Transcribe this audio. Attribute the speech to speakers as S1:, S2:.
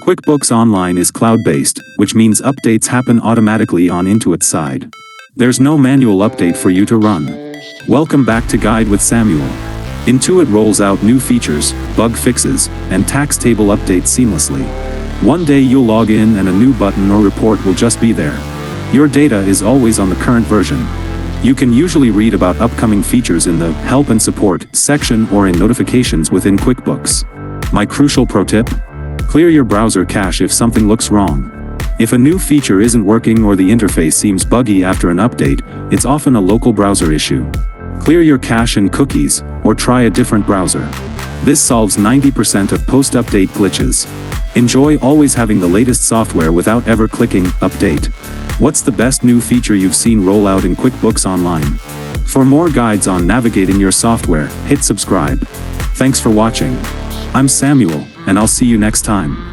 S1: QuickBooks Online is cloud-based, which means updates happen automatically on Intuit's side. There's no manual update for you to run. Welcome back to Guide with Samuel. Intuit rolls out new features, bug fixes, and tax table updates seamlessly. One day you'll log in and a new button or report will just be there. Your data is always on the current version. You can usually read about upcoming features in the Help and Support section or in notifications within QuickBooks. My crucial pro tip? Clear your browser cache if something looks wrong. If a new feature isn't working or the interface seems buggy after an update, it's often a local browser issue. Clear your cache and cookies, or try a different browser. This solves 90% of post-update glitches. Enjoy always having the latest software without ever clicking Update. What's the best new feature you've seen roll out in QuickBooks Online? For more guides on navigating your software, hit subscribe. Thanks for watching. I'm Samuel, and I'll see you next time.